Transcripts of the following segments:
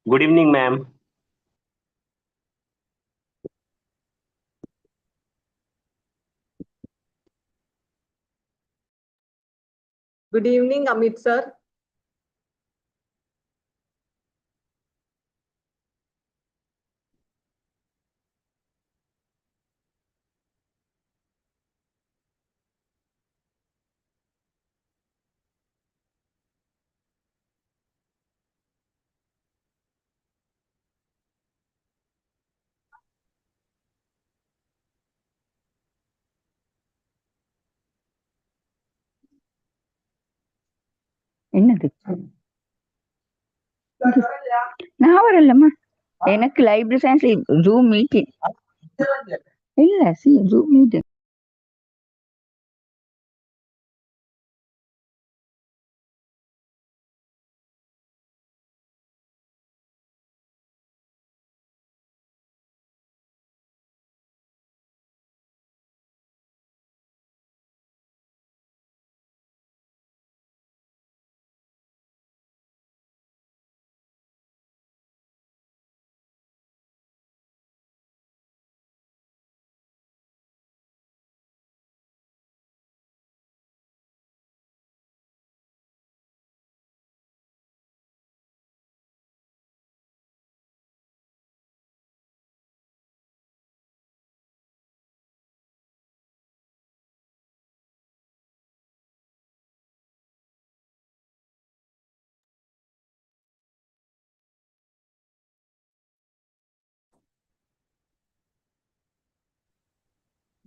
Good evening, ma'am. Good evening, Amit sir. என்னது நான் வரலம்மா எனக்கு லைப்ரரி சயின்ஸ் ஜூம் மீட்டிங் இல்ல zoom meeting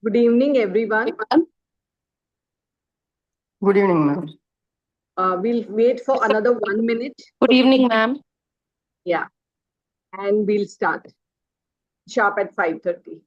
Good evening, everyone. Good evening, ma'am. We'll wait for another 1 minute. Good evening, ma'am. Yeah. And we'll start sharp at 5:30.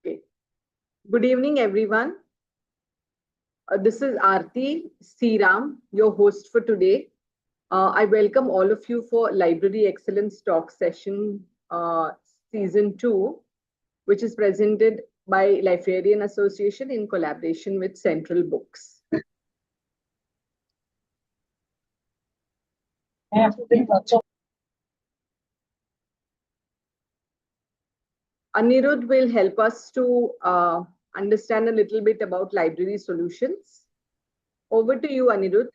Okay. Good evening, everyone. This is Aarti Sriram, your host for today. I welcome all of you for Library Excellence Talk Session Season 2, which is presented by Librarian Association in collaboration with Central Books. Anirudh will help us to understand a little bit about library solutions. Over to you, Anirudh.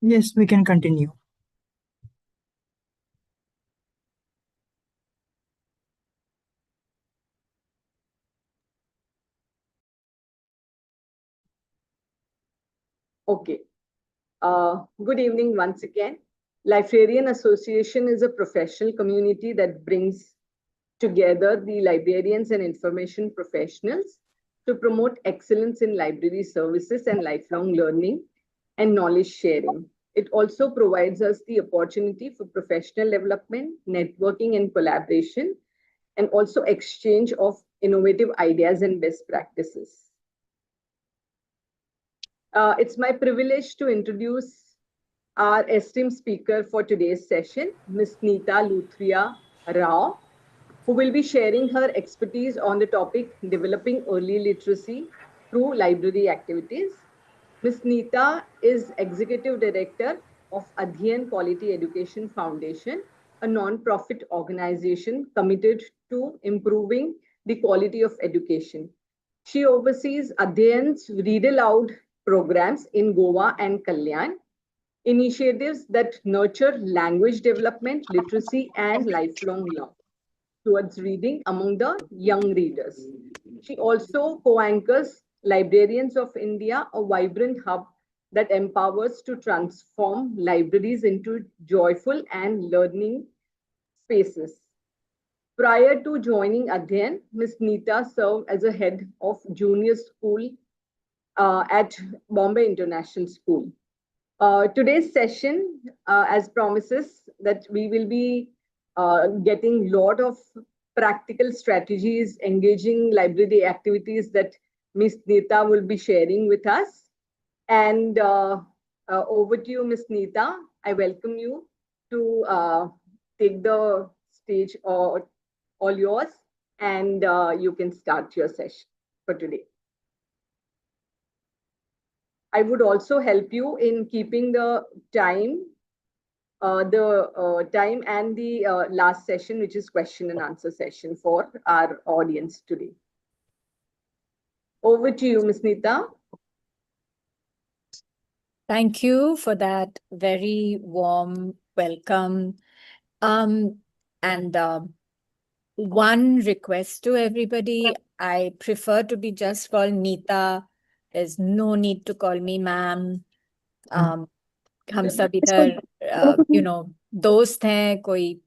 Yes, we can continue. Okay. Good evening once again. Librarian Association is a professional community that brings together the librarians and information professionals to promote excellence in library services and lifelong learning and knowledge sharing. It also provides us the opportunity for professional development, networking, and collaboration, and also exchange of innovative ideas and best practices. It's my privilege to introduce our esteemed speaker for today's session, Ms. Neeta Luthria Rao, who will be sharing her expertise on the topic developing early literacy through library activities. Ms. Neeta is Executive Director of Adhyan Quality Education Foundation, a non-profit organization committed to improving the quality of education. She oversees Adhyan's Read Aloud programs in Goa and Kalyan, initiatives that nurture language development, literacy, and lifelong learning towards reading among the young readers. She also co-anchors Librarians of India, a vibrant hub that empowers to transform libraries into joyful and learning spaces. Prior to joining Adhyan, Ms. Neeta served as a head of junior school at Bombay International School. Today's session, as promises, that we will be getting a lot of practical strategies, engaging library activities that Ms. Neeta will be sharing with us. And over to you, Ms. Neeta. I welcome you to take the stage, or all yours, and you can start your session for today. I would also help you in keeping the time, time and the last session, which is question and answer session for our audience today. Over to you, Ms. Neeta. Thank you for that very warm welcome. And one request to everybody, I prefer to be just called Neeta. There's no need to call me ma'am. हम सब इधर दोस्त हैं, कोई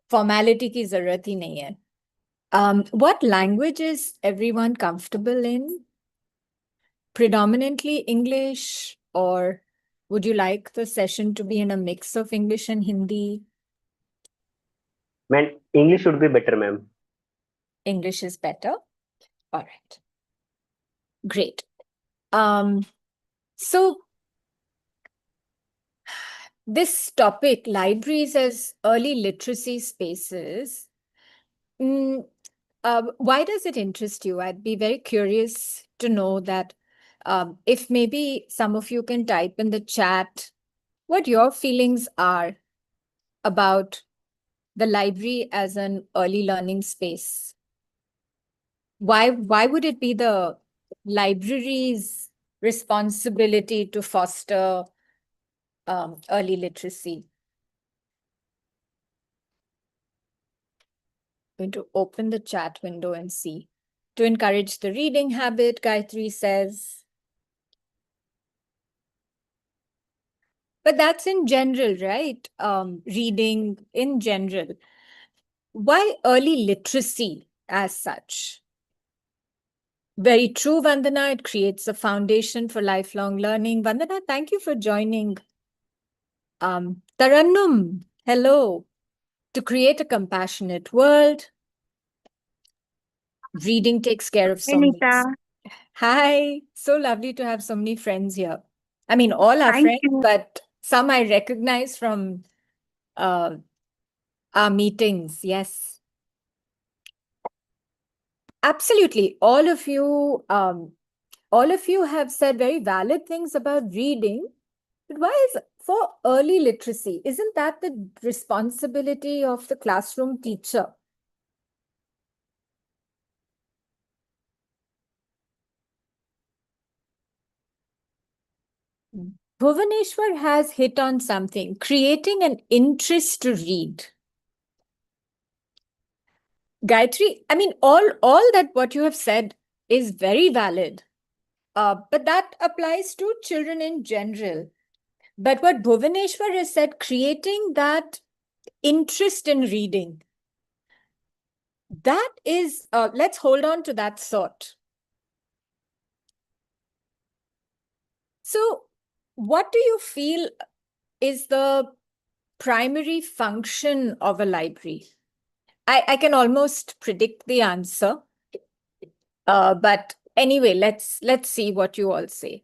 formality की जरूरत ही नहीं है. What language is everyone comfortable in? Predominantly English, or would you like the session to be in a mix of English and Hindi? Man, English should be better, ma'am. English is better. All right. Great. So this topic, libraries as early literacy spaces, why does it interest you? I'd be very curious to know that. If maybe some of you can type in the chat what your feelings are about the library as an early learning space. Why would it be the library's responsibility to foster early literacy? I'm going to open the chat window and see. To encourage the reading habit, Gayatri says. But that's in general, right? Reading in general. Why early literacy as such? Very true, Vandana. It creates a foundation for lifelong learning. Vandana, thank you for joining. Tarannum, hello. To create a compassionate world, reading takes care of so many. Hi, so lovely to have so many friends here. I mean, all our friends, but some I recognize from our meetings. Yes. Absolutely. All of you have said very valid things about reading. But why is for early literacy? Isn't that the responsibility of the classroom teacher? Bhuvaneshwar has hit on something, creating an interest to read. Gayatri, I mean, all that what you have said is very valid, but that applies to children in general. But what Bhuvaneshwar has said, creating that interest in reading, that is, let's hold on to that thought. So, what do you feel is the primary function of a library? I can almost predict the answer. But anyway, let's see what you all say.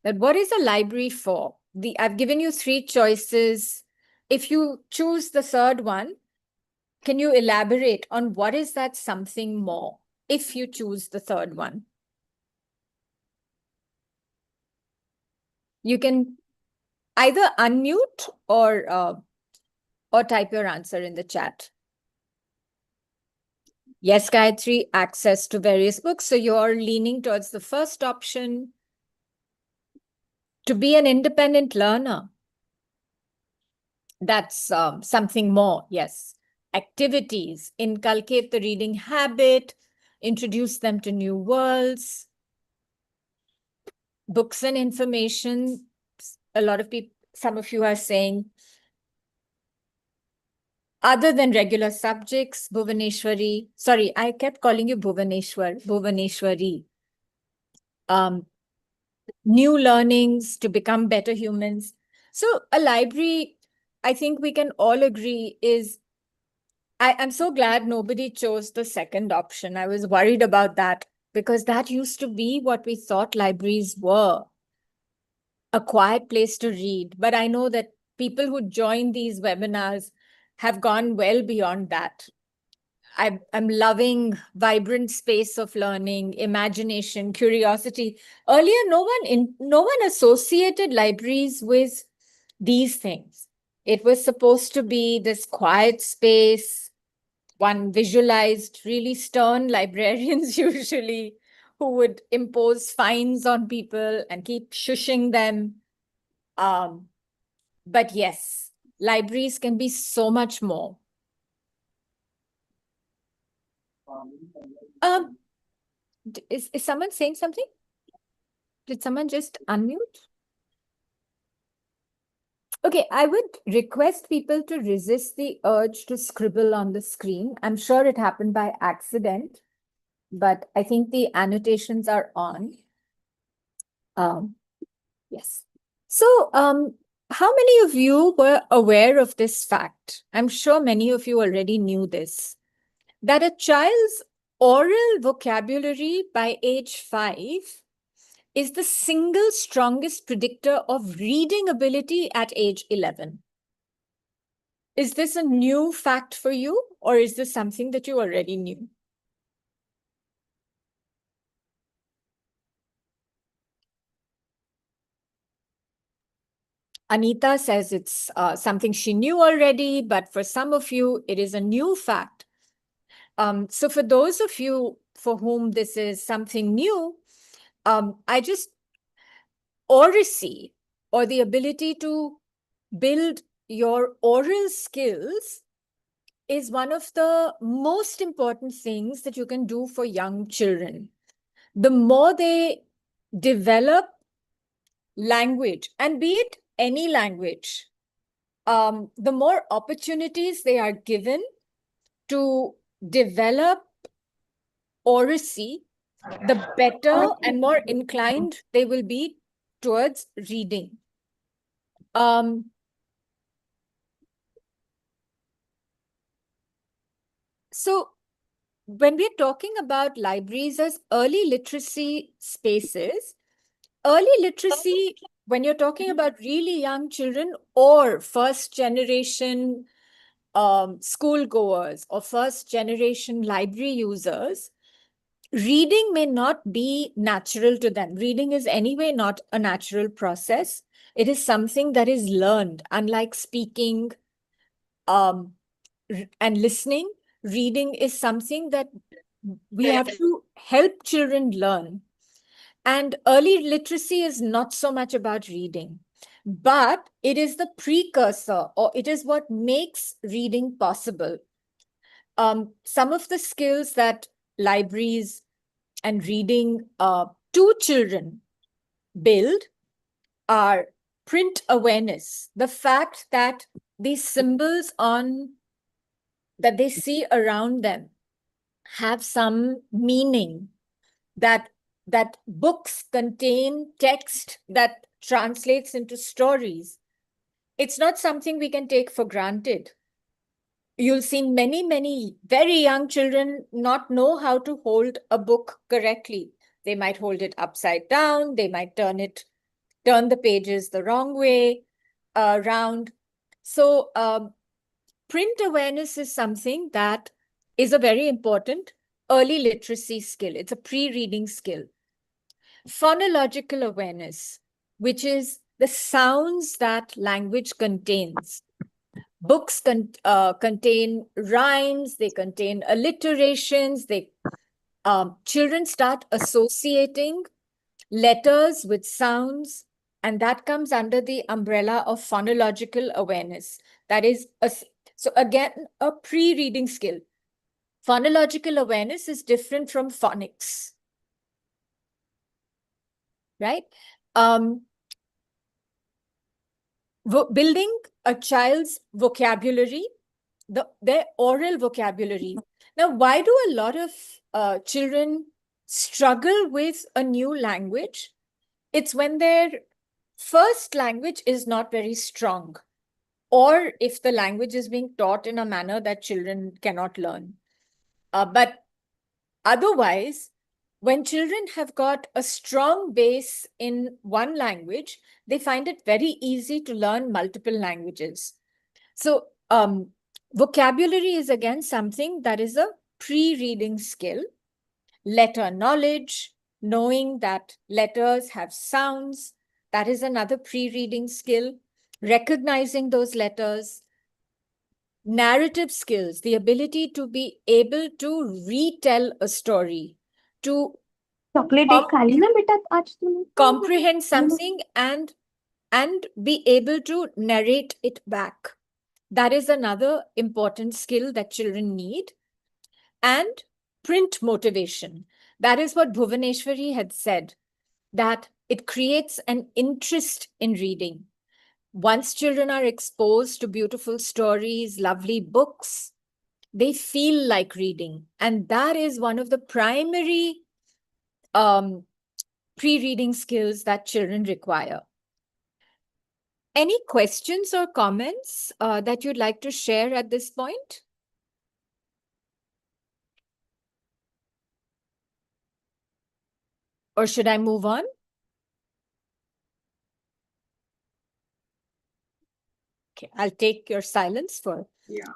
That what is a library for? I've given you 3 choices. If you choose the third one, can you elaborate on what is that something more if you choose the third one? You can either unmute or type your answer in the chat. Yes, Gayatri, access to various books. So you're leaning towards the first option, to be an independent learner. That's something more, yes. Activities, inculcate the reading habit, introduce them to new worlds. Books and information, a lot of people, some of you are saying, other than regular subjects, Bhuvaneshwari, sorry, I kept calling you Bhuvaneshwar, Bhuvaneshwari. New learnings to become better humans. So a library, I think we can all agree is, I'm so glad nobody chose the second option. I was worried about that because that used to be what we thought libraries were, a quiet place to read. But I know that people who join these webinars have gone well beyond that. I'm loving vibrant space of learning, imagination, curiosity. Earlier, no one associated libraries with these things. It was supposed to be this quiet space. One visualized really stern librarians usually who would impose fines on people and keep shushing them. But yes, libraries can be so much more. Is someone saying something? Did someone just unmute? Okay, I would request people to resist the urge to scribble on the screen. I'm sure it happened by accident, but I think the annotations are on. Yes. So, how many of you were aware of this fact? I'm sure many of you already knew this, that a child's oral vocabulary by age 5 is the single strongest predictor of reading ability at age 11. Is this a new fact for you, or is this something that you already knew? Anita says it's something she knew already, but for some of you, it is a new fact. So for those of you for whom this is something new, oracy, or the ability to build your oral skills, is one of the most important things that you can do for young children. The more they develop language, and be it any language, the more opportunities they are given to develop oracy, the better and more inclined they will be towards reading. So when we're talking about libraries as early literacy spaces, early literacy, when you're talking about really young children or first generation schoolgoers or first generation library users, reading may not be natural to them. Reading is anyway not a natural process. It is something that is learned, unlike speaking and listening. Reading is something that we have to help children learn. And early literacy is not so much about reading, but it is the precursor, or it is what makes reading possible. Some of the skills that libraries and reading to children build are print awareness, the fact that these symbols that they see around them have some meaning, that books contain text that translates into stories. It's not something we can take for granted. You'll see many very young children not know how to hold a book correctly. They might hold it upside down, they might turn the pages the wrong way around. So print awareness is something that is a very important early literacy skill. It's a pre-reading skill. Phonological awareness, which is the sounds that language contains. Books contain rhymes, they contain alliterations, children start associating letters with sounds, and that comes under the umbrella of phonological awareness. That is, so again, a pre-reading skill. Phonological awareness is different from phonics, right? Building a child's vocabulary, their oral vocabulary. Now, why do a lot of children struggle with a new language? It's when their first language is not very strong, or if the language is being taught in a manner that children cannot learn. But otherwise, when children have got a strong base in one language, they find it very easy to learn multiple languages. So vocabulary is again something that is a pre-reading skill. Letter knowledge, knowing that letters have sounds, that is another pre-reading skill. Recognizing those letters. Narrative skills, the ability to be able to retell a story, to chocolate एक खा ली ना बेटा आज तूने comprehend something and be able to narrate it back. That is another important skill that children need. And print motivation. That is what Bhuvaneshwari had said, that it creates an interest in reading. Once children are exposed to beautiful stories, lovely books, they feel like reading. And that is one of the primary pre-reading skills that children require. Any questions or comments that you'd like to share at this point? Or should I move on? Okay, I'll take your silence for. Yeah.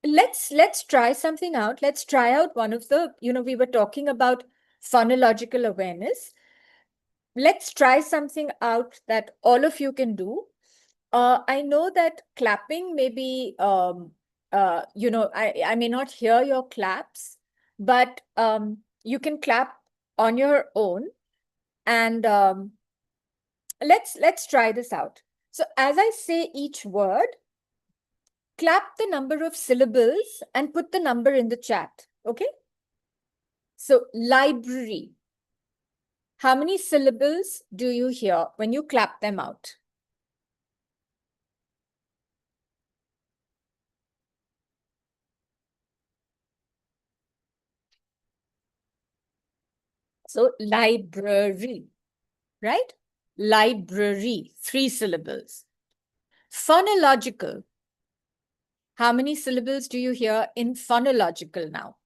Let's try something out. Let's try out one of the, we were talking about phonological awareness. Let's try something out that all of you can do. I know that clapping may be, I may not hear your claps, but you can clap on your own. And let's try this out. So as I say each word, clap the number of syllables and put the number in the chat, okay? So library. How many syllables do you hear when you clap them out? So library, right? Library, 3 syllables. Phonological. How many syllables do you hear in phonological now?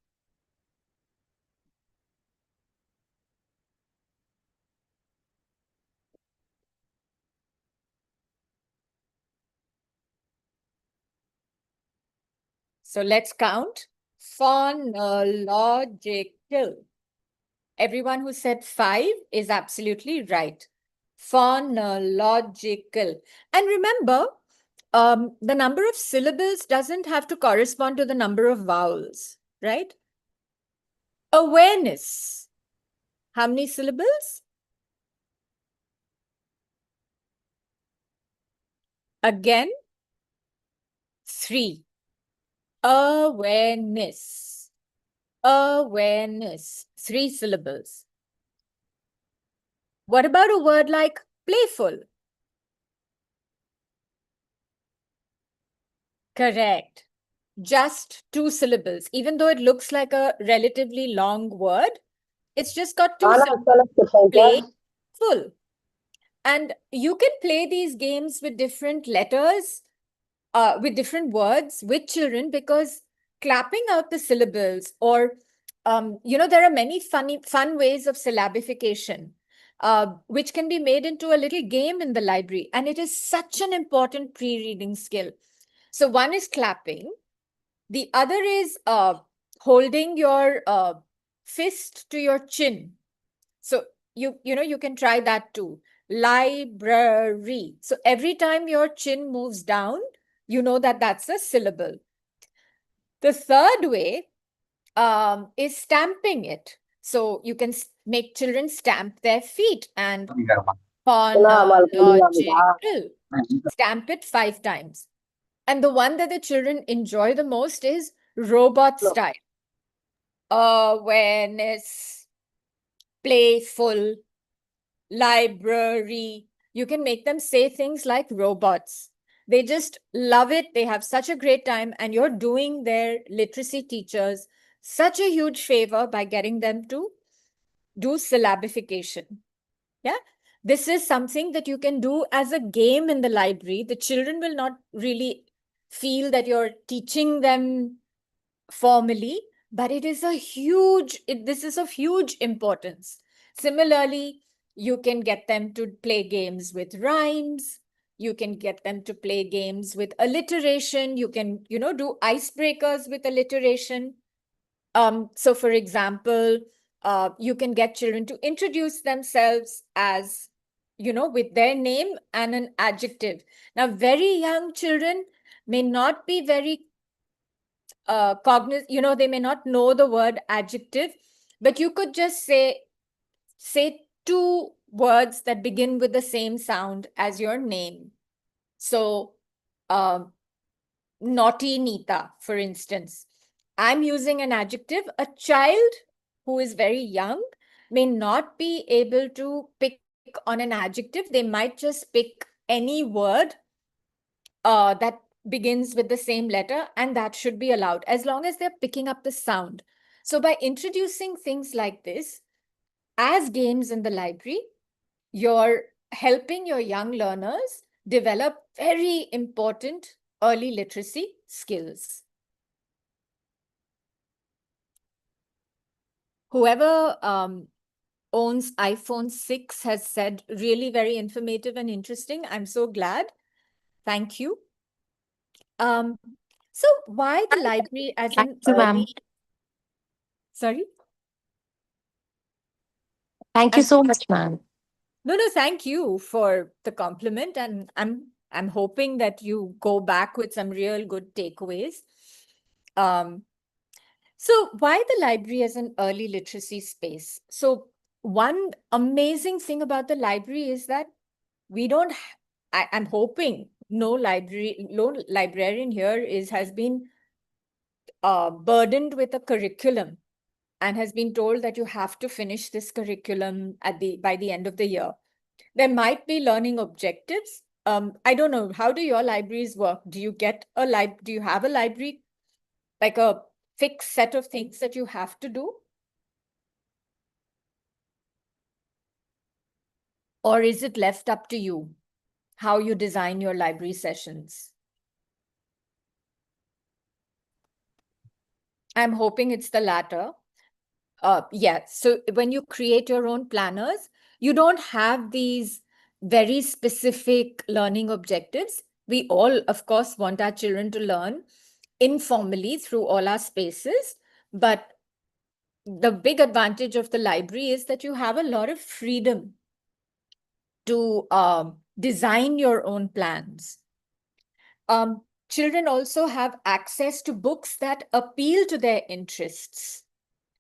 So let's count. Phonological. Everyone who said 5 is absolutely right. Phonological. And remember, the number of syllables doesn't have to correspond to the number of vowels, right? Awareness. How many syllables? Again, 3. Awareness. Awareness. 3 syllables. What about a word like playful? Correct. Just 2 syllables. Even though it looks like a relatively long word, it's just got 2 syllables. Playful. And you can play these games with different letters, with different words with children, because clapping out the syllables, or there are many fun ways of syllabification, which can be made into a little game in the library, and it is such an important pre-reading skill. So one is clapping, the other is holding your fist to your chin. So you can try that too. Library. So every time your chin moves down, you know that that's a syllable. The third way is stamping it. So you can make children stamp their feet and chronological. Stamp it 5 times. And the one that the children enjoy the most is robot style. Awareness, playful, library. You can make them say things like robots. They just love it. They have such a great time. And you're doing their literacy teachers such a huge favor by getting them to do syllabification. Yeah. This is something that you can do as a game in the library. The children will not really feel that you're teaching them formally, but this is of huge importance. Similarly, you can get them to play games with rhymes. You can get them to play games with alliteration. You can, do icebreakers with alliteration. So for example, you can get children to introduce themselves as, with their name and an adjective. Now, very young children may not be very they may not know the word adjective, but you could just say 2 words that begin with the same sound as your name. So, naughty Nita, for instance. I'm using an adjective. A child who is very young may not be able to pick on an adjective. They might just pick any word that begins with the same letter, and that should be allowed as long as they're picking up the sound. So by introducing things like this as games in the library, you're helping your young learners develop very important early literacy skills. Whoever owns iPhone 6 has said really very informative and interesting. I'm so glad. Thank you. So why the library as an ma'am. Sorry? Thank you so much, ma'am. No, thank you for the compliment. And I'm hoping that you go back with some real good takeaways. So why the library as an early literacy space? So one amazing thing about the library is that we don't, I'm hoping no librarian here has been burdened with a curriculum and has been told that you have to finish this curriculum by the end of the year. There might be learning objectives. I don't know, how do your libraries work? Do you have a library, like a fixed set of things that you have to do? Or is it left up to you how you design your library sessions? I'm hoping it's the latter. Yeah, so when you create your own planners, you don't have these very specific learning objectives. We all, of course, want our children to learn informally through all our spaces, but the big advantage of the library is that you have a lot of freedom to design your own plans. Children also have access to books that appeal to their interests.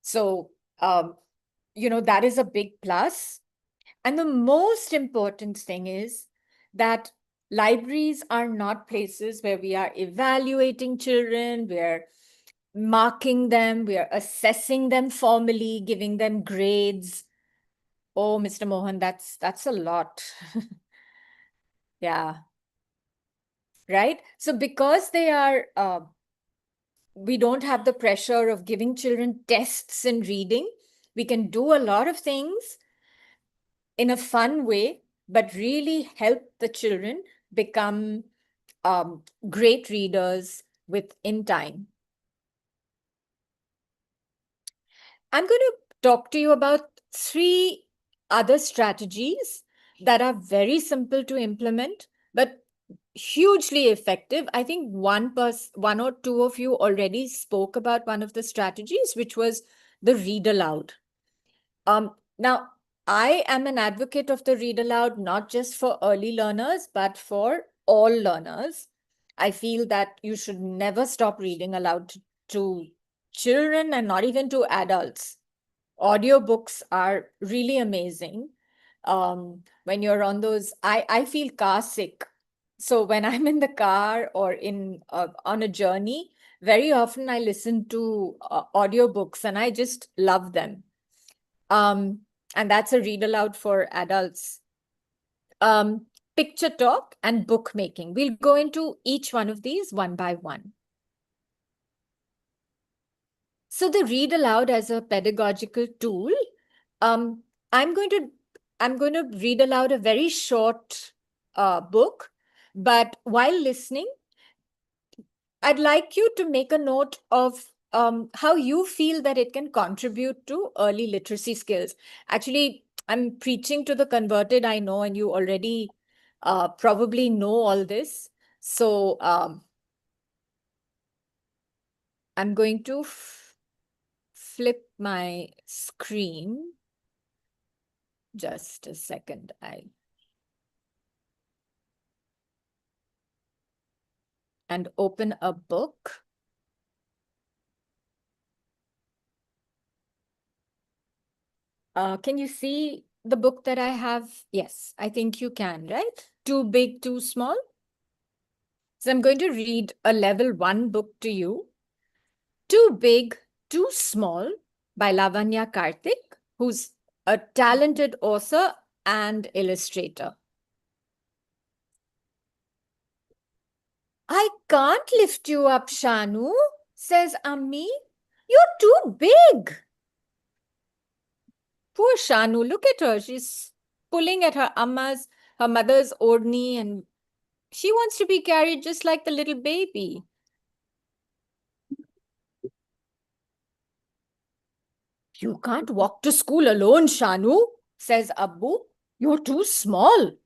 So that is a big plus. And the most important thing is that libraries are not places where we are evaluating children, we're marking them, we are assessing them formally, giving them grades. Oh, Mr. Mohan, that's a lot. Yeah. Right? So because they are, we don't have the pressure of giving children tests in reading, we can do a lot of things in a fun way, but really help the children become great readers within time. I'm going to talk to you about 3 other strategies that are very simple to implement, but hugely effective. I think one or two of you already spoke about one of the strategies, which was the read aloud. Now, I am an advocate of the read aloud, not just for early learners, but for all learners. I feel that you should never stop reading aloud to children and not even to adults. Audiobooks are really amazing. When you're on those, I feel car sick. So when I'm in the car or on a journey, very often I listen to audiobooks and I just love them. And that's a read aloud for adults. Picture talk and bookmaking. We'll go into each one of these one by one. So the read aloud as a pedagogical tool, I'm going to read aloud a very short book, but while listening, I'd like you to make a note of how you feel that it can contribute to early literacy skills. Actually, I'm preaching to the converted, I know, and you already probably know all this. So I'm going to flip my screen. Just a second. And open a book. Can you see the book that I have? Yes, I think you can, right? Too big, too small? So I'm going to read a level 1 book to you. Too Big, Too Small by Lavanya Karthik, who's a talented author and illustrator. I can't lift you up, Shanu, says Ammi. You're too big. Poor Shanu, look at her. She's pulling at her mother's ordni, and she wants to be carried just like the little baby. You can't walk to school alone, Shanu, says Abbu. You're too small.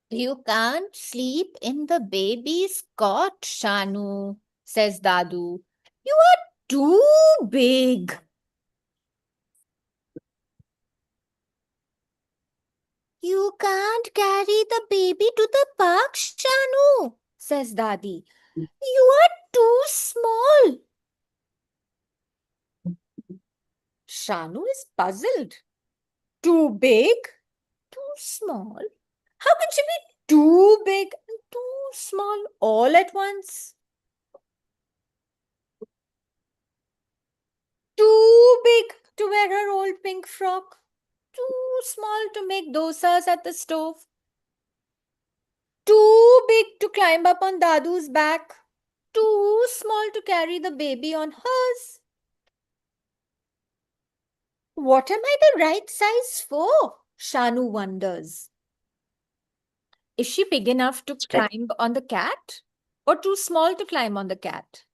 You can't sleep in the baby's cot, Shanu, says Dadu. You are too big. You can't carry the baby to the park, Shanu, says Dadi. You are too small. Shanu is puzzled. Too big? Too small? How can she be too big and too small all at once? Too big to wear her old pink frock. Too small to make dosas at the stove. Too big to climb up on Dadu's back. Too small to carry the baby on hers. What am I the right size for? Shanu wonders. Is she big enough to climb on the cat or too small to climb on the cat?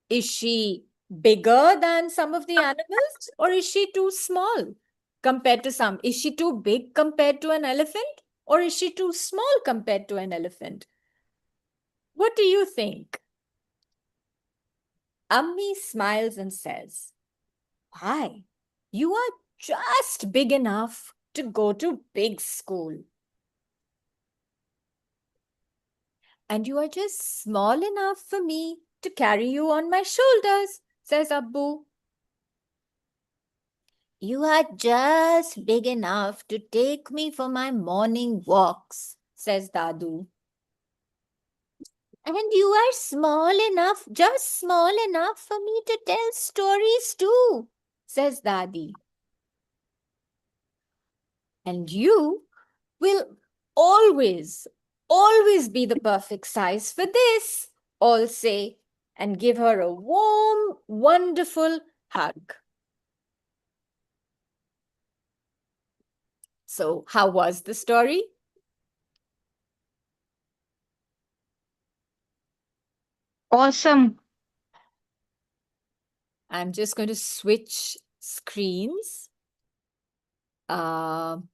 Is she bigger than some of the animals or is she too small compared to some? Is she too big compared to an elephant or is she too small compared to an elephant? What do you think? Ammi smiles and says, "Why, you are just big enough to go to big school. And you are just small enough for me to carry you on my shoulders, says Abbu. You are just big enough to take me for my morning walks, says Dadu. And you are small enough, just small enough for me to tell stories too, says Dadi. And you will always be the perfect size for this, all say, and give her a warm, wonderful hug. So, how was the story? Awesome. I'm just going to switch screens. One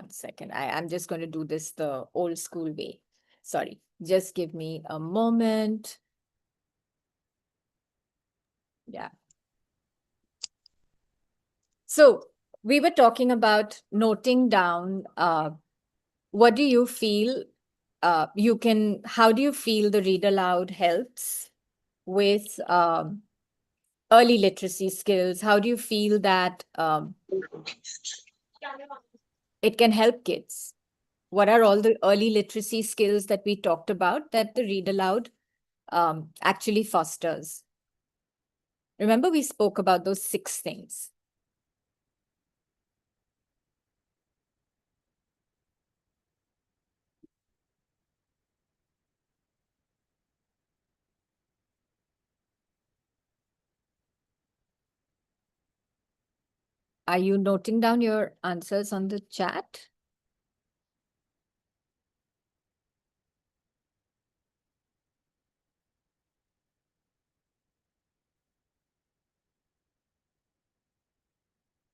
second. I'm just going to do this the old school way. Sorry, just give me a moment. Yeah. So we were talking about noting down, what do you feel how do you feel the read aloud helps with early literacy skills? How do you feel that it can help kids? What are all the early literacy skills that we talked about that the read aloud actually fosters? Remember, we spoke about those 6 things. Are you noting down your answers on the chat?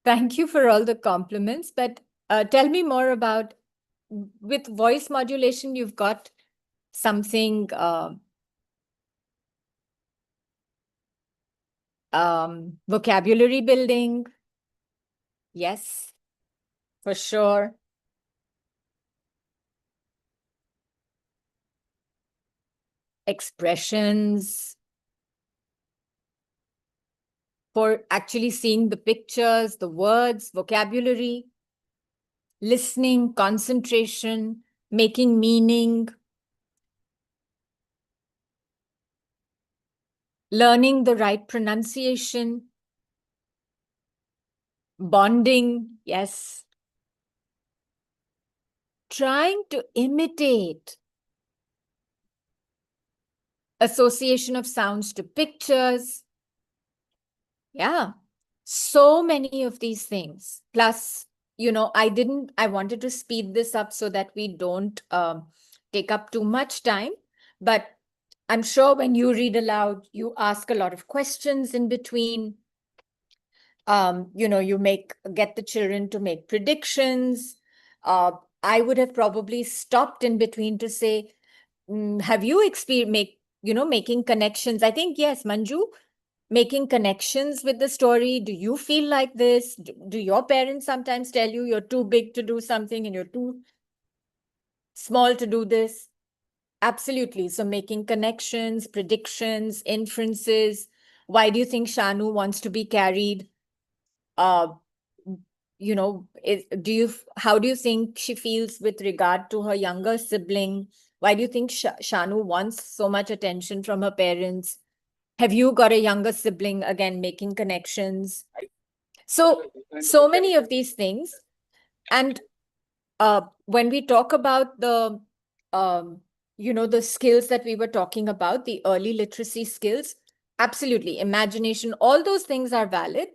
Thank you for all the compliments, but tell me more about, with voice modulation, you've got something vocabulary building. Yes, for sure. Expressions, for actually seeing the pictures, the words, vocabulary, listening, concentration, making meaning, learning the right pronunciation, bonding, yes. Trying to imitate, association of sounds to pictures. Yeah, so many of these things. Plus, I wanted to speed this up so that we don't take up too much time. But I'm sure when you read aloud, you ask a lot of questions in between. You get the children to make predictions. I would have probably stopped in between to say, have you making connections? I think, yes, Manju, making connections with the story. Do you feel like this? Do your parents sometimes tell you you're too big to do something and you're too small to do this? Absolutely. So making connections, predictions, inferences. Why do you think Shanu wants to be carried? How do you think she feels with regard to her younger sibling? Why do you think Shanu wants so much attention from her parents? Have you got a younger sibling? Again, making connections. So many of these things. And when we talk about the skills that we were talking about, the early literacy skills, absolutely, imagination, all those things are valid.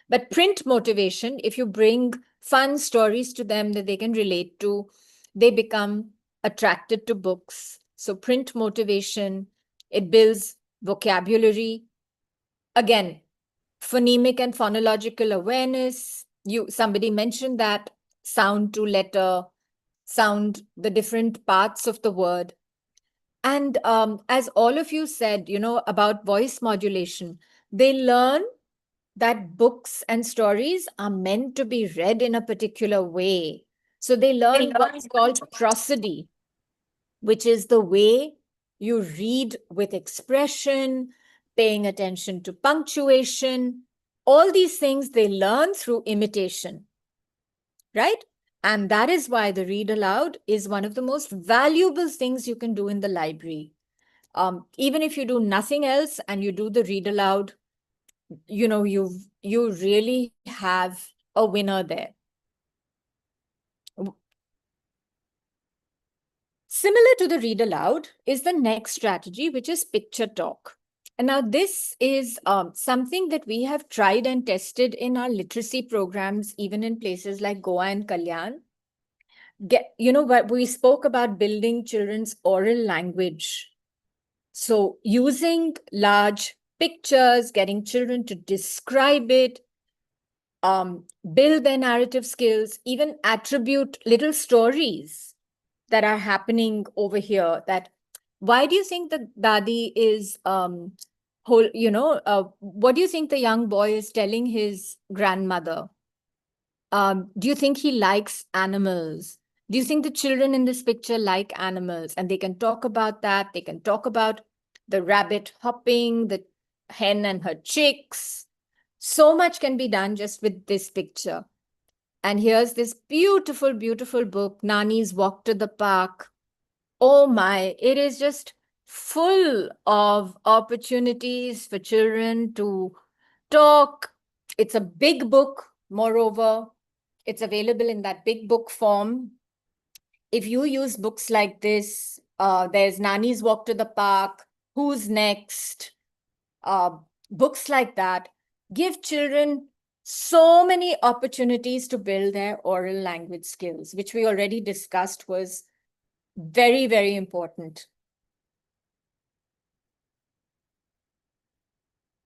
But print motivation, if you bring fun stories to them that they can relate to, they become attracted to books. So print motivation, it builds vocabulary. Again, phonemic and phonological awareness. Somebody mentioned that sound to letter, sound, the different parts of the word. And as all of you said, about voice modulation, they learn that books and stories are meant to be read in a particular way. So they learn what's called prosody, which is the way you read with expression, paying attention to punctuation. All these things they learn through imitation, right? And that is why the read aloud is one of the most valuable things you can do in the library. Even if you do nothing else and you do the read aloud, you really have a winner there. Similar to the read aloud is the next strategy, which is picture talk. And now this is something that we have tried and tested in our literacy programs, even in places like Goa and Kalyan. What we spoke about building children's oral language. So using large pictures, getting children to describe it, build their narrative skills, even attribute little stories that are happening over here. That why do you think the Dadi is what do you think the young boy is telling his grandmother? Do you think he likes animals? Do you think the children in this picture like animals? And they can talk about that. They can talk about the rabbit hopping, the hen and her chicks. So much can be done just with this picture. And here's this beautiful, beautiful book, Nani's Walk to the Park. Oh my, it is just full of opportunities for children to talk. It's a big book, moreover. It's available in that big book form. If you use books like this, there's Nani's Walk to the Park, Who's Next, books like that, give children so many opportunities to build their oral language skills, which we already discussed was very, very important.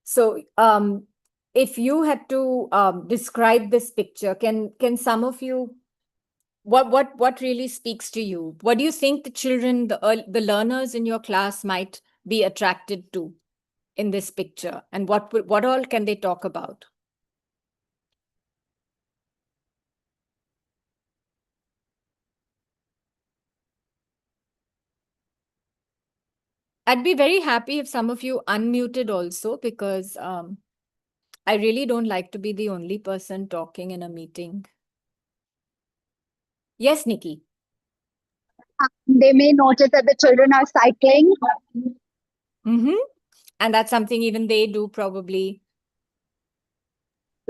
So if you had to describe this picture, can some of you, what really speaks to you? What do you think the children, the learners in your class might be attracted to in this picture? And what all can they talk about? I'd be very happy if some of you unmuted also, because I really don't like to be the only person talking in a meeting. Yes, Nikki. They may notice that the children are cycling. Mm-hmm. And that's something even they do probably.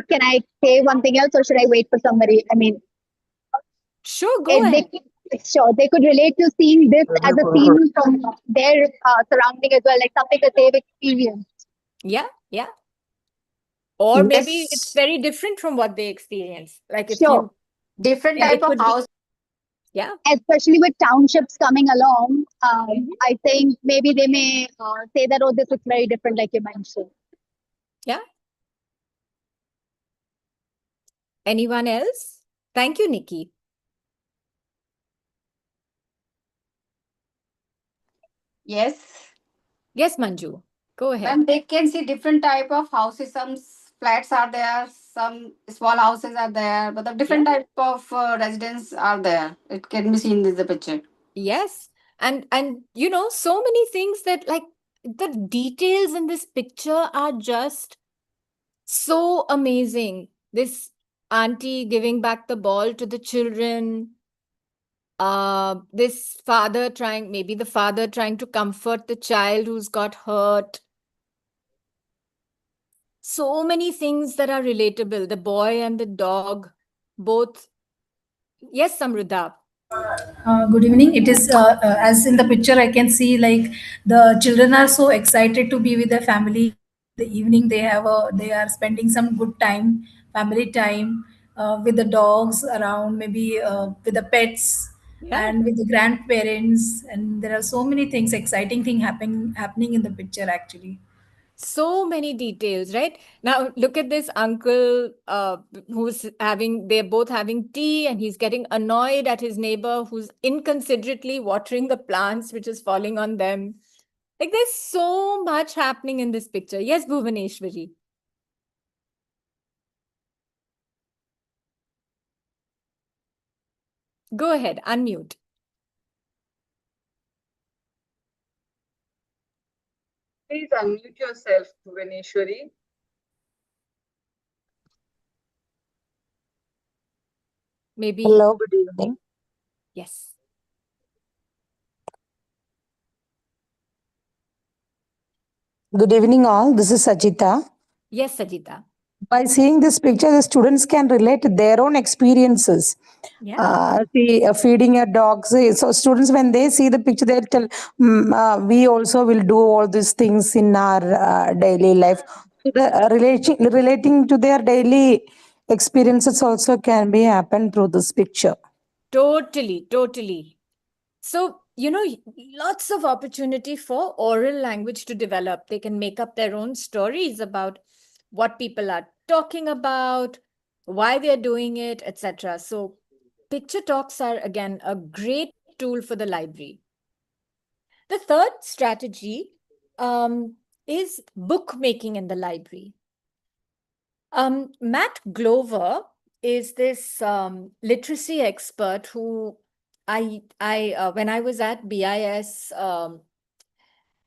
Can I say one thing else, or should I wait for somebody? I mean, Sure, go ahead. They could relate to seeing this as a scene from their surrounding as well, like something that they've experienced. Yeah. Or maybe Yes. it's very different from what they experience. Like if Sure. Different Yeah, it type of could be- house. Yeah. Especially with townships coming along, I think maybe they may say that, oh, this is very different, like you mentioned. Yeah. Anyone else? Thank you, Nikki. Yes. Yes, Manju. Go ahead. And they can see different type of houses. Some flats are there, some small houses are there, but the different type of residents are there. It can be seen in the picture. Yes. And so many things that, like, the details in this picture are just so amazing. This auntie giving back the ball to the children. This father maybe the father trying to comfort the child who's got hurt. So many things that are relatable. The boy and the dog, both. Yes, Samruddha. Good evening. It is as in the picture, I can see like the children are so excited to be with their family. The evening they are spending some good time, family time, with the dogs around, maybe with the pets Yeah. and with the grandparents. And there are so many things, exciting thing happening in the picture actually. So many details, right? Now look at this uncle they're both having tea, and he's getting annoyed at his neighbor who's inconsiderately watering the plants which is falling on them. Like, there's so much happening in this picture. Yes, Bhuvaneshwari. Go ahead, unmute. Please unmute yourself, Bhuvaneshwari. Maybe. Hello, good evening. Yes. Good evening, all. This is Sajita. Yes, Sajita. By seeing this picture, the students can relate their own experiences. Yeah. Feeding a dog. So students, when they see the picture, they'll tell, we also will do all these things in our daily life. So the relating to their daily experiences also can be happen through this picture. Totally, totally. So, lots of opportunity for oral language to develop. They can make up their own stories about what people are talking about, why they're doing it, etc. So, picture talks are again a great tool for the library. The third strategy is bookmaking in the library. Matt Glover is this literacy expert who when I was at BIS,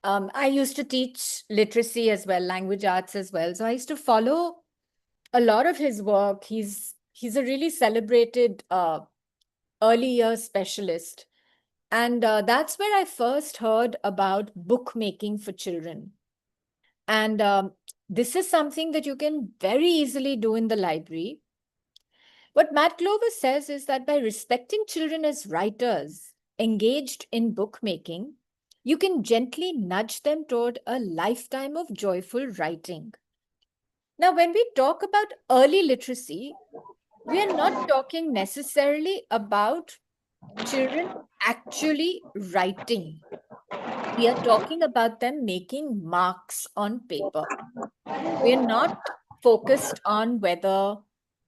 I used to teach literacy as well, language arts as well. So I used to follow a lot of his work. He's a really celebrated early years specialist. And that's where I first heard about bookmaking for children. And this is something that you can very easily do in the library. What Matt Glover says is that by respecting children as writers engaged in bookmaking, you can gently nudge them toward a lifetime of joyful writing. Now, when we talk about early literacy, we are not talking necessarily about children actually writing. We are talking about them making marks on paper. We are not focused on whether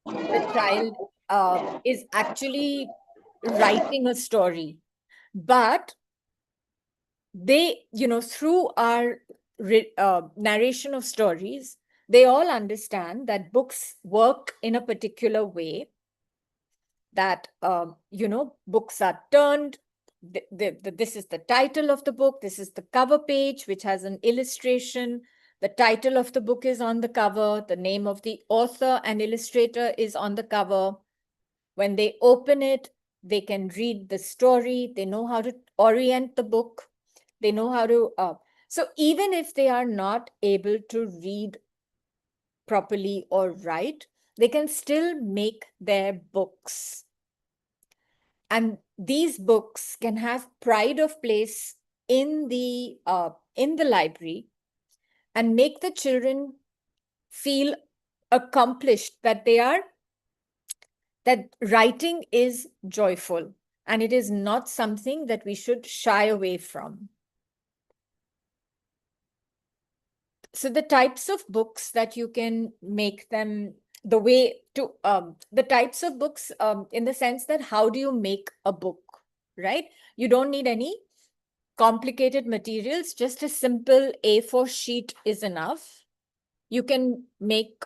the child is actually writing a story, but they, through our narration of stories, they all understand that books work in a particular way, that, books are turned. This is the title of the book. This is the cover page, which has an illustration. The title of the book is on the cover. The name of the author and illustrator is on the cover. When they open it, they can read the story. They know how to orient the book. They know how to. So even if they are not able to read properly or write, they can still make their books. And these books can have pride of place in the library and make the children feel accomplished, that that writing is joyful and it is not something that we should shy away from. So the types of books that you can make them, the types of books in the sense that how do you make a book, right? You don't need any complicated materials, just a simple A4 sheet is enough. You can make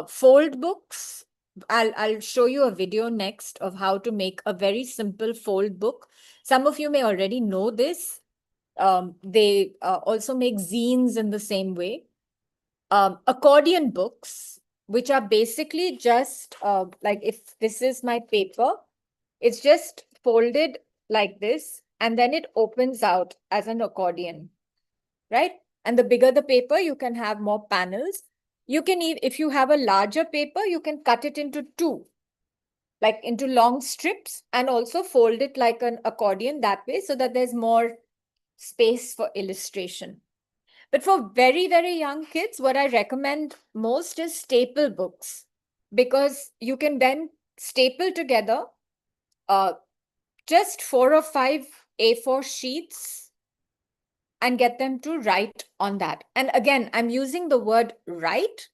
fold books. I'll show you a video next of how to make a very simple fold book. Some of you may already know this. They also make zines in the same way. Accordion books, which are basically just like if this is my paper, it's just folded like this, and then it opens out as an accordion, right? And the bigger the paper, you can have more panels. You can, if you have a larger paper, you can cut it into two, like into long strips, and also fold it like an accordion that way so that there's more space for illustration. But for very, very young kids, what I recommend most is staple books, because you can then staple together just 4 or 5 A4 sheets and get them to write on that. And again, I'm using the word write,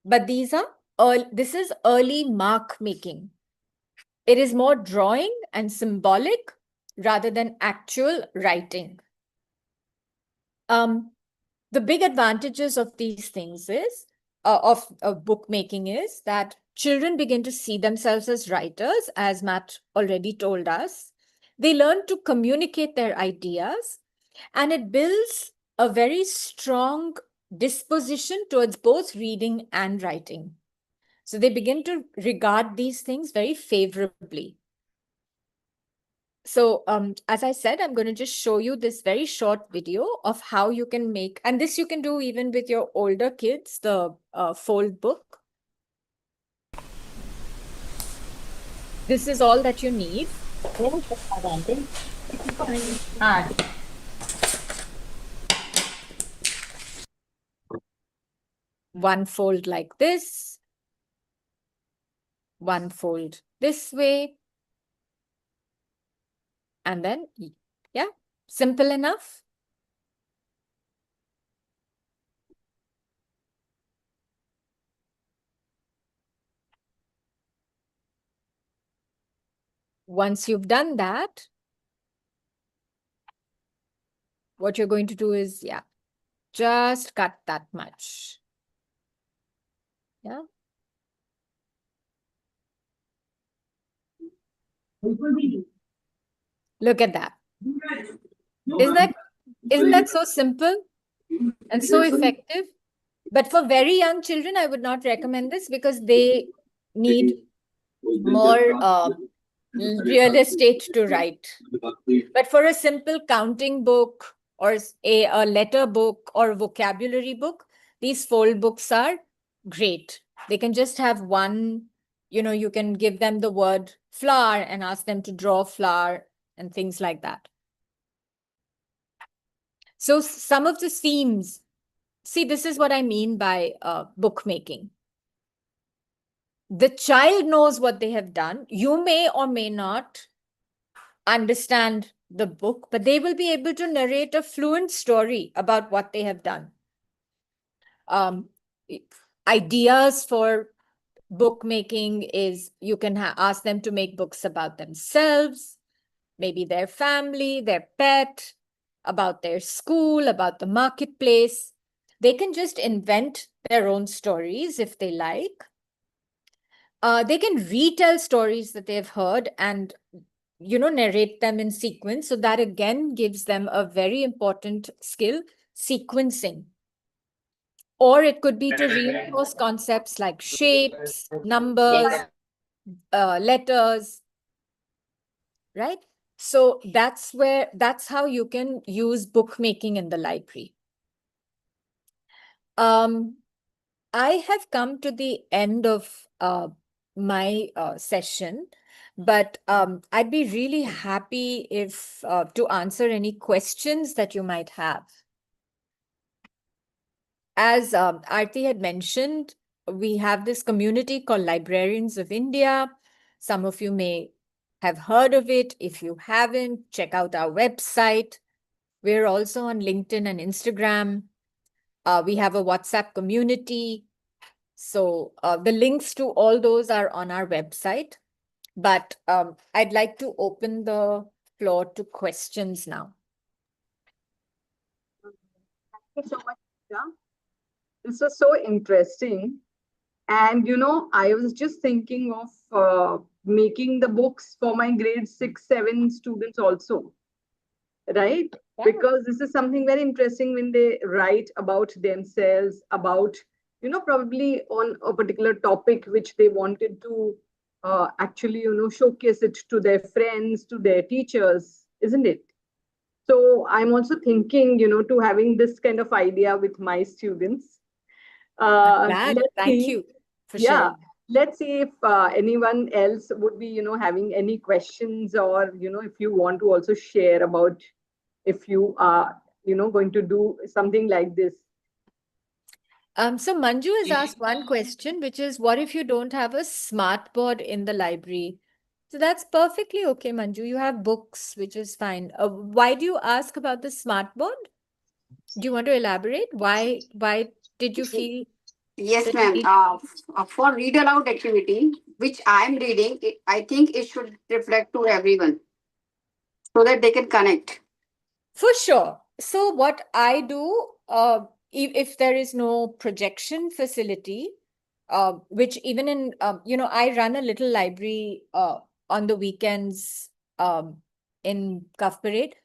but this is early mark making. It is more drawing and symbolic rather than actual writing. The big advantages of these things is of bookmaking is that children begin to see themselves as writers, as Matt already told us. They learn to communicate their ideas, and it builds a very strong disposition towards both reading and writing. So they begin to regard these things very favorably. So as I said, I'm going to just show you this very short video of how you can make, and this you can do even with your older kids, the fold book. This is all that you need. One fold like this, one fold this way, and then, yeah, simple enough. Once you've done that, what you're going to do is, yeah, just cut that much. Yeah. Look at that. Isn't that so simple and so effective? But for very young children, I would not recommend this because they need more real estate to write. But for a simple counting book or a letter book or vocabulary book, these fold books are great. They can just have one, you can give them the word flower and ask them to draw flower and things like that. So some of the themes, see, this is what I mean by bookmaking. The child knows what they have done. You may or may not understand the book, but they will be able to narrate a fluent story about what they have done. Ideas for bookmaking is you can ask them to make books about themselves, maybe their family, their pet, about their school, about the marketplace. They can just invent their own stories if they like. They can retell stories that they've heard and, narrate them in sequence. So that again gives them a very important skill, sequencing. Or it could be to reinforce concepts like shapes, numbers, letters, right? So that's how you can use bookmaking in the library. I have come to the end of my session, but I'd be really happy if to answer any questions that you might have. As Aarti had mentioned, we have this community called Librarians of India. Some of you may have heard of it. If you haven't, check out our website. We're also on LinkedIn and Instagram. We have a WhatsApp community. So the links to all those are on our website. But I'd like to open the floor to questions now. Thank you so much, Isha. This was so interesting. And, I was just thinking of making the books for my grade 6, 7 students also, right? Yeah. Because this is something very interesting when they write about themselves, about, probably on a particular topic which they wanted to actually, showcase it to their friends, to their teachers, isn't it? So I'm also thinking, to having this kind of idea with my students. Glad. Let's Thank see. you for Yeah, sharing. let's see if anyone else would be, having any questions, or, if you want to also share about if you are, going to do something like this. So Manju has asked one question, which is, what if you don't have a smart board in the library? So that's perfectly okay, Manju. You have books, which is fine. Why do you ask about the smart board? Do you want to elaborate? Why did you feel? Yes, that ma'am. we- For read aloud activity, which I am reading, I think it should reflect to everyone so that they can connect. For sure. So what I do, if there is no projection facility, which even in, I run a little library on the weekends in Cuff Parade.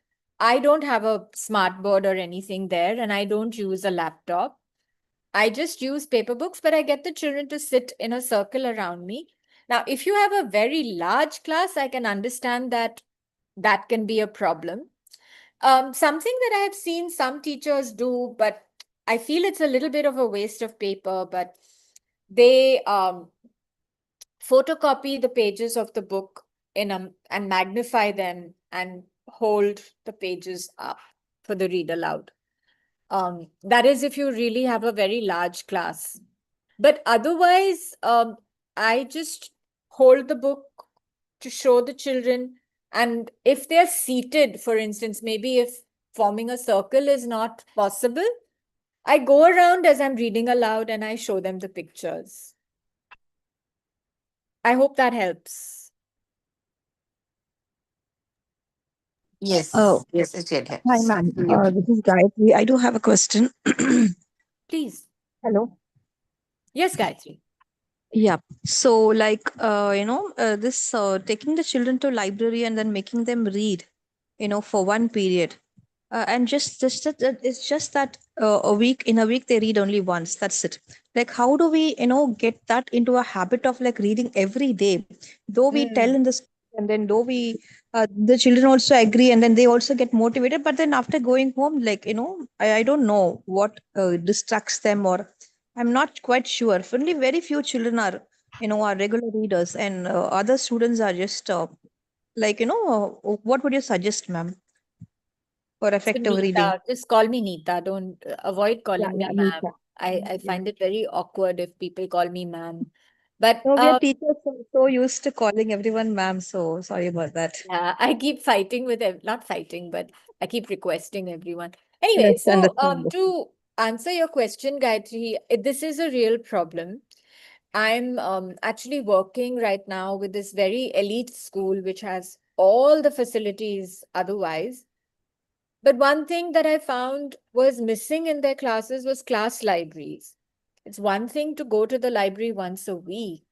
I don't have a smart board or anything there, and I don't use a laptop. I just use paper books, but I get the children to sit in a circle around me. Now, if you have a very large class, I can understand that that can be a problem. Something that I have seen some teachers do, but I feel it's a little bit of a waste of paper, but they photocopy the pages of the book and magnify them and hold the pages up for the read aloud. That is if you really have a very large class. But otherwise, I just hold the book to show the children. And if they're seated, for instance, maybe if forming a circle is not possible, I go around as I'm reading aloud and I show them the pictures. I hope that helps. Yes. Oh, Yes, it did help. hi, ma'am. You. This is Gayatri. I do have a question. Please. Hello. Yes, Gayatri. Yeah. So, like, this taking the children to library and then making them read, for one period, and just that it's just that in a week they read only once. That's it. Like, how do we, get that into a habit of like reading every day? Though we tell in the school, and then though we the children also agree, and then they also get motivated. But then after going home, like, I don't know what distracts them, or I'm not quite sure. Only very few children are, are regular readers, and other students are just like, what would you suggest, ma'am, for So effective reading? Neeta, just call me Neeta. Don't avoid calling me Yeah, ma'am. Neeta. I Yeah. find it very awkward if people call me ma'am. But No, we are teachers so used to calling everyone ma'am, so sorry about that. yeah, I keep fighting with not fighting, but I keep requesting everyone. Anyway, That's so understandable. to answer your question, Gayatri, this is a real problem. I'm actually working right now with this very elite school which has all the facilities otherwise. But one thing that I found was missing in their classes was class libraries. It's one thing to go to the library once a week,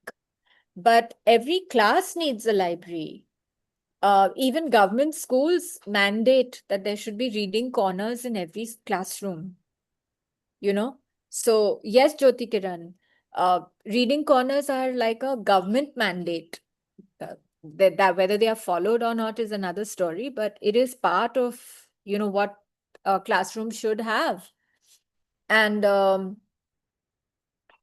but every class needs a library. Even government schools mandate that there should be reading corners in every classroom. So yes, Jyoti Kiran, reading corners are like a government mandate. That whether they are followed or not is another story, but it is part of what a classroom should have. And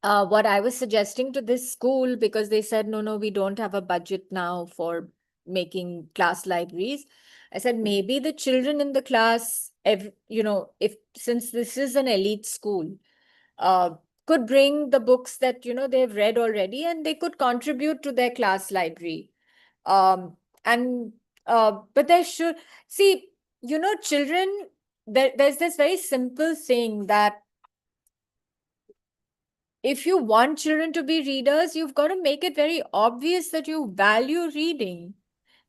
what I was suggesting to this school, because they said, no, we don't have a budget now for making class libraries. I said, maybe the children in the class, if since this is an elite school, could bring the books that, they've read already and they could contribute to their class library. And but there should, see, children, there's this very simple thing that if you want children to be readers, you've got to make it very obvious that you value reading.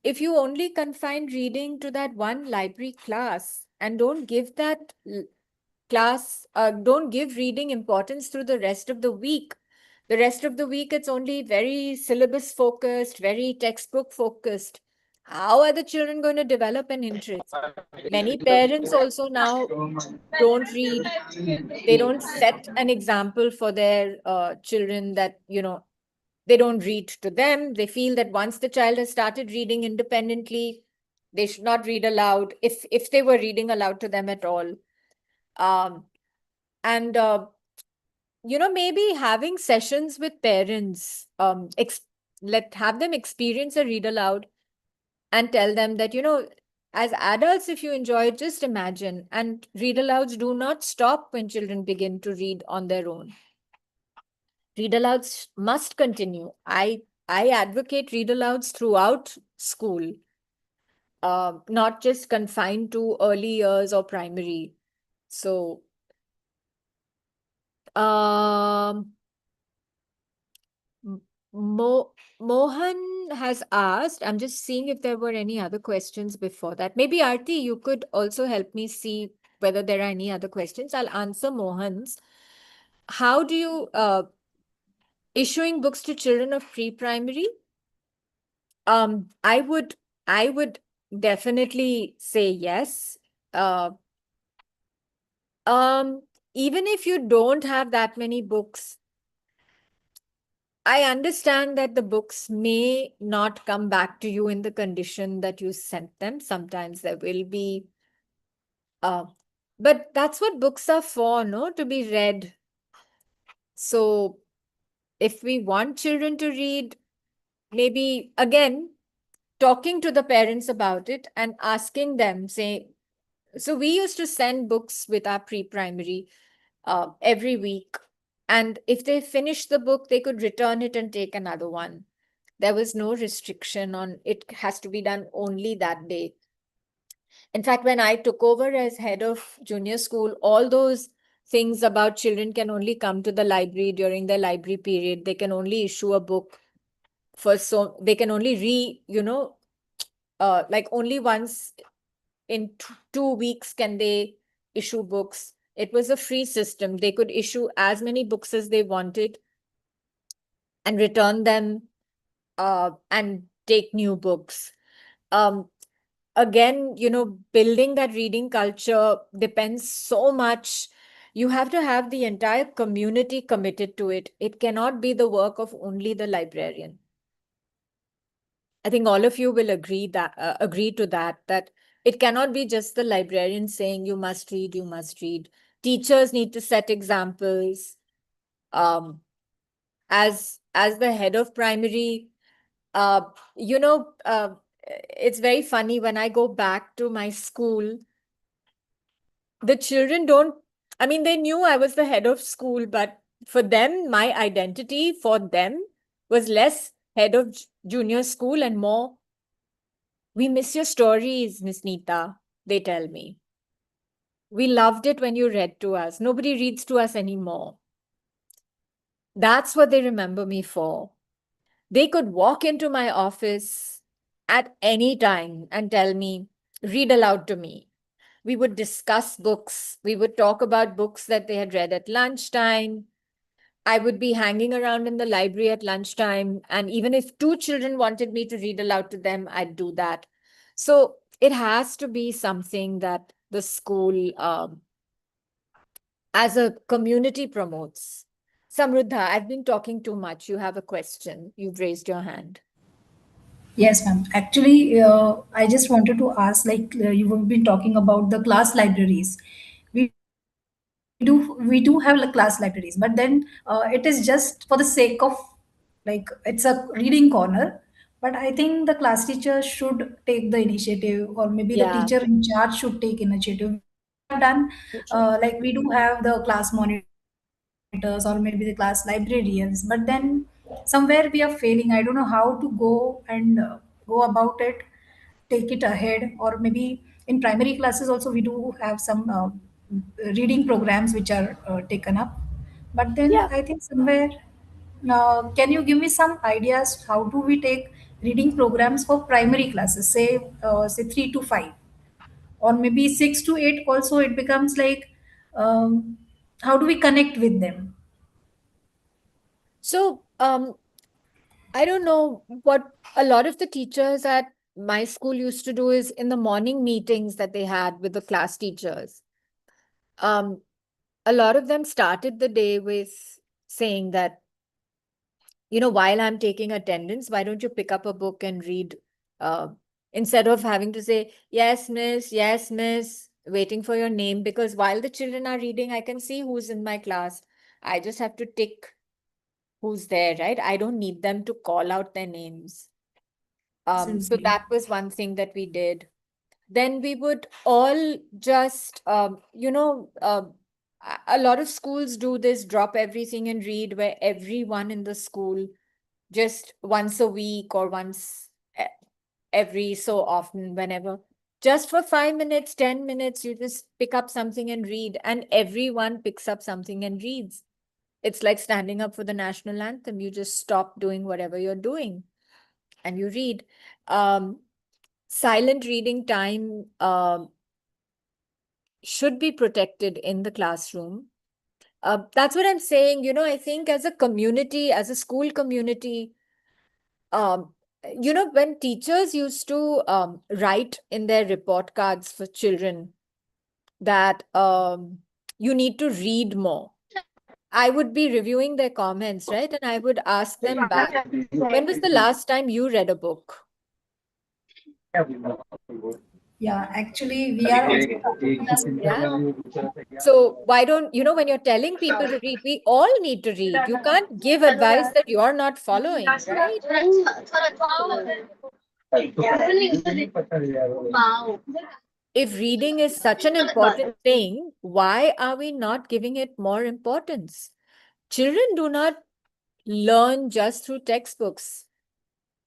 If you only confine reading to that one library class and don't give that class, don't give reading importance through the rest of the week. The rest of the week, it's only very syllabus focused, very textbook focused. How are the children going to develop an interest? Many parents also now don't read. They don't set an example for their children that, they don't read to them. They feel that once the child has started reading independently, they should not read aloud if they were reading aloud to them at all. And maybe having sessions with parents, have them experience a read aloud and tell them that, as adults, if you enjoy it, just imagine. And read alouds do not stop when children begin to read on their own. Read alouds must continue. I advocate read alouds throughout school, not just confined to early years or primary. So, Mohan has asked, I'm just seeing if there were any other questions before that. Maybe Aarti, you could also help me see whether there are any other questions. I'll answer Mohan's. How do you issuing books to children of pre-primary? I would definitely say yes. Uh, Even if you don't have that many books, I understand that the books may not come back to you in the condition that you sent them. Sometimes there will be, but that's what books are for, no? To be read. So if we want children to read, maybe again, talking to the parents about it and asking them, say, so we used to send books with our pre-primary every week. And if they finished the book, they could return it and take another one. There was no restriction on it has to be done only that day. In fact, when I took over as head of junior school, all those things about children can only come to the library during the library period. They can only issue a book so they can only like only once in 2 weeks can they issue books. It was a free system. They could issue as many books as they wanted and return them and take new books. Again, building that reading culture depends so much. You have to have the entire community committed to it. It cannot be the work of only the librarian. I think all of you will agree to that it cannot be just the librarian saying you must read, you must read. Teachers need to set examples. As the head of primary, it's very funny when I go back to my school, the children don't, I mean, they knew I was the head of school, but for them, my identity for them was less head of junior school and more, we miss your stories, Miss Neeta, they tell me. We loved it when you read to us. Nobody reads to us anymore. That's what they remember me for. They could walk into my office at any time and tell me, read aloud to me. We would discuss books. We would talk about books that they had read at lunchtime. I would be hanging around in the library at lunchtime. And even if 2 children wanted me to read aloud to them, I'd do that. So it has to be something that the school as a community promotes. Samruddha, I've been talking too much. You have a question. You've raised your hand. Yes, ma'am. Actually, I just wanted to ask, like you have been talking about the class libraries. We we do have like class libraries, but then it is just for the sake of like it's a reading corner. But I think the class teacher should take the initiative, or maybe the Yeah. teacher in charge should take initiative. Have done like we do have the class monitors or maybe the class librarians, but then somewhere we are failing. I don't know how to go and go about it, take it ahead. Or maybe in primary classes also we do have some reading programs which are taken up, but then Yeah. I think somewhere can you give me some ideas how do we take reading programs for primary classes, say 3 to 5, or maybe 6 to 8 also? It becomes like how do we connect with them? So I don't know what a lot of the teachers at my school used to do is in the morning meetings that they had with the class teachers. A lot of them started the day with saying that, while I'm taking attendance, why don't you pick up a book and read instead of having to say, yes, miss, waiting for your name, because while the children are reading, I can see who's in my class. I just have to tick who's there, right? I don't need them to call out their names. So Absolutely. that was one thing that we did. Then we would all just, a lot of schools do this drop everything and read, where everyone in the school just once a week or once every so often, whenever, just for 5 minutes, 10 minutes, you just pick up something and read, and everyone picks up something and reads. It's like standing up for the national anthem. You just stop doing whatever you're doing and you read. Silent reading time should be protected in the classroom. That's what I'm saying. I think as a community, as a school community, when teachers used to write in their report cards for children that you need to read more, I would be reviewing their comments, right? And I would ask them back, when was the last time you read a book? Yeah, actually, we are also Yeah. So why don't, when you're telling people to read, we all need to read. You can't give advice that you're not following, right? If reading is such an important thing, why are we not giving it more importance? Children do not learn just through textbooks.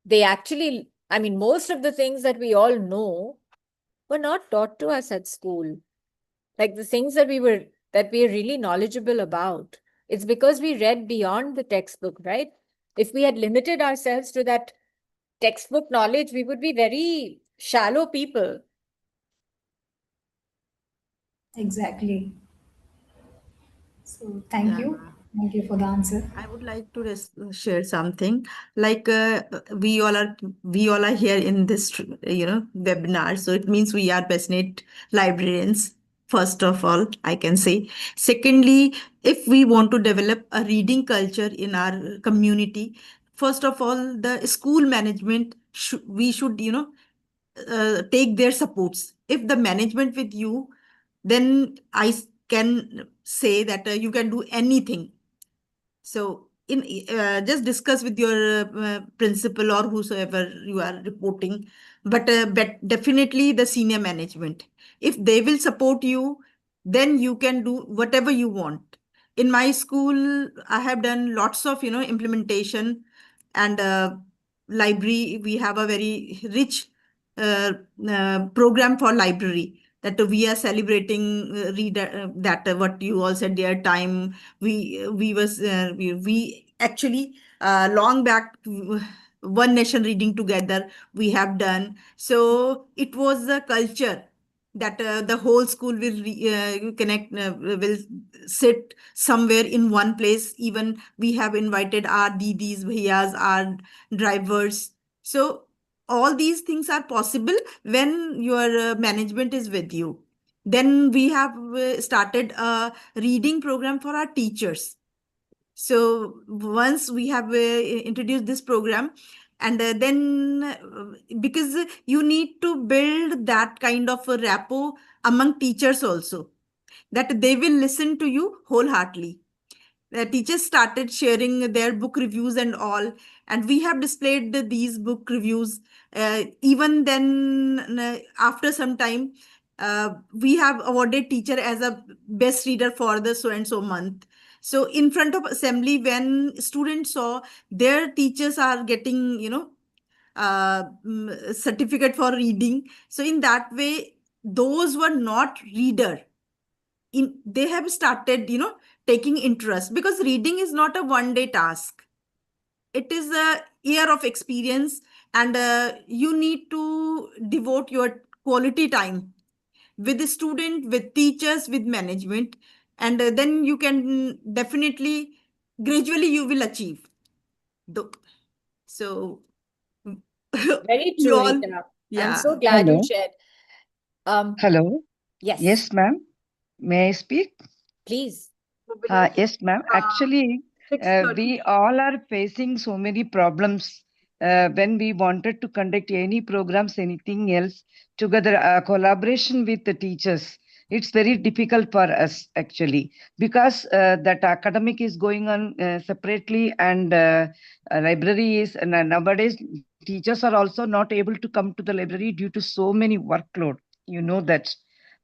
They actually, most of the things that we all know were not taught to us at school. Like the things that we are really knowledgeable about. It's because we read beyond the textbook, right? If we had limited ourselves to that textbook knowledge, we would be very shallow people. exactly. So thank you. Thank you for the answer. I would like to share something. Like we all are here in this webinar, so it means we are passionate librarians. First of all, I can say. Secondly, if we want to develop a reading culture in our community, first of all, the school management we should take their supports. If the management with you, then I can say that you can do anything. So just discuss with your principal or whosoever you are reporting, but definitely the senior management. If they will support you, then you can do whatever you want. In my school, I have done lots of implementation, and library. We have a very rich program for library that we are celebrating. Read that what you all said, their time. We actually long back, one nation reading together we have done. So it was a culture that the whole school will connect, will sit somewhere in one place. Even we have invited our didis, bhaiyas, our drivers. So all these things are possible when your management is with you. Then we have started a reading program for our teachers. So once we have introduced this program, and then because you need to build that kind of a rapport among teachers also, that they will listen to you wholeheartedly. The teachers started sharing their book reviews and all, and we have displayed these book reviews. Even then, after some time, we have awarded teacher as a best reader for the so and so month. So in front of assembly, when students saw their teachers are getting, certificate for reading. So in that way, those were not reader. They have started, taking interest, because reading is not a one-day task. It is a year of experience, and you need to devote your quality time with the student, with teachers, with management, and then you can definitely, gradually you will achieve. So Very you true, all, Rita. I'm yeah. so glad you Hello. shared. Hello. Yes, Yes, ma'am. May I speak? please. Yes, ma'am. Actually, 6:30. we all are facing so many problems when we wanted to conduct any programs, anything else together, collaboration with the teachers. It's very difficult for us actually, because that academic is going on separately, and library is, and nowadays teachers are also not able to come to the library due to so many workload. You know that.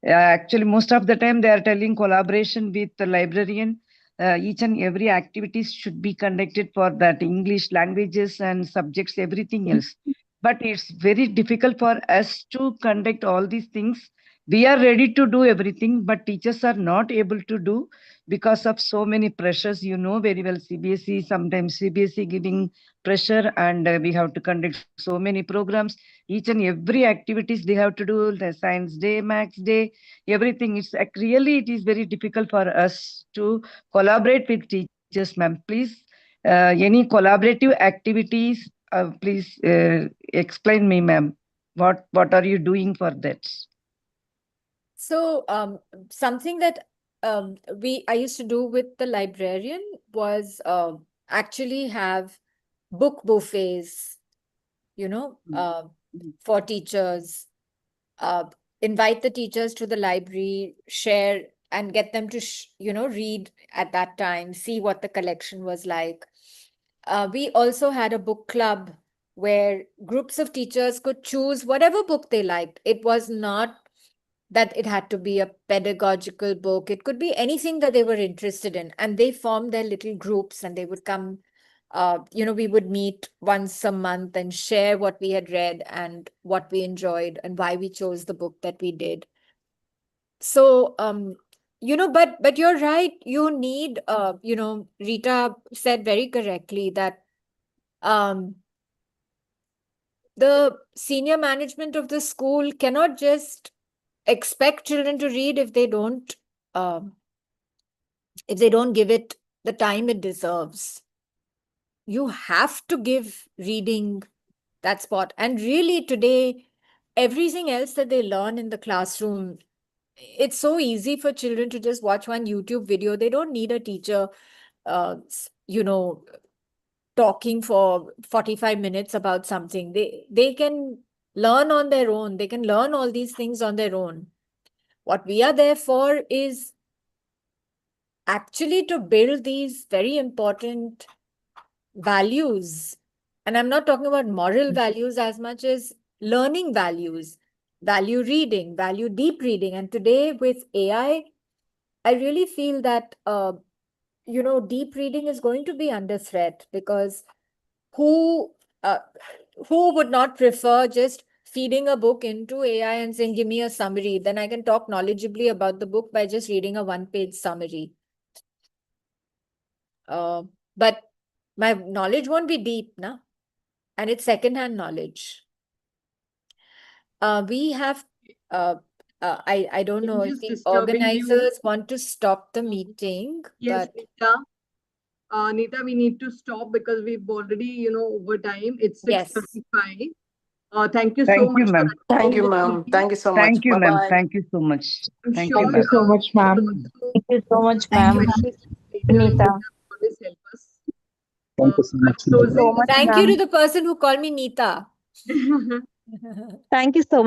Actually, most of the time they are telling collaboration with the librarian. Each and every activities should be conducted for that English languages and subjects, everything else. but it's very difficult for us to conduct all these things. We are ready to do everything, but teachers are not able to do because of so many pressures. You know very well, CBSE, sometimes CBSE giving pressure, and we have to conduct so many programs. Each and every activities they have to do, the science day, maths day, everything. It's really, it is very difficult for us to collaborate with teachers, ma'am. Please, any collaborative activities, please explain me, ma'am. What are you doing for that? So something that I used to do with the librarian was actually have book buffets, you know, for teachers. Invite the teachers to the library, share and get them to read at that time, see what the collection was like. We also had a book club where groups of teachers could choose whatever book they liked. It was not that it had to be a pedagogical book. It could be anything that they were interested in. And they formed their little groups and they would come, we would meet once a month and share what we had read and what we enjoyed and why we chose the book that we did. So, but you're right. You need, Rita said very correctly that the senior management of the school cannot just expect children to read if they don't give it the time it deserves. You have to give reading that spot. And really today, everything else that they learn in the classroom, it's so easy for children to just watch one YouTube video. They don't need a teacher, talking for 45 minutes about something. They can learn on their own. They can learn all these things on their own. What we are there for is actually to build these very important values. And I'm not talking about moral values as much as learning values, value reading, value deep reading. And today with AI, I really feel that, deep reading is going to be under threat, because who would not prefer just feeding a book into AI and saying, give me a summary, then I can talk knowledgeably about the book by just reading a one-page summary. But my knowledge won't be deep, na? And it's secondhand knowledge. We have, I don't know if the organizers want to stop the meeting. Yes, but Nita. Nita, we need to stop because we've already, over time. It's 6:35. Thank you so much. Ma'am. Thank you, ma'am. Thank you so much. Thank you, ma'am. Bye-bye. Thank you so much. Thank you, Thank ma'am. you so much, ma'am. Thank you so much, ma'am. Nita. Always help us. Thank you so much. Closing. Thank you to the person who called me Nita. Thank you so much.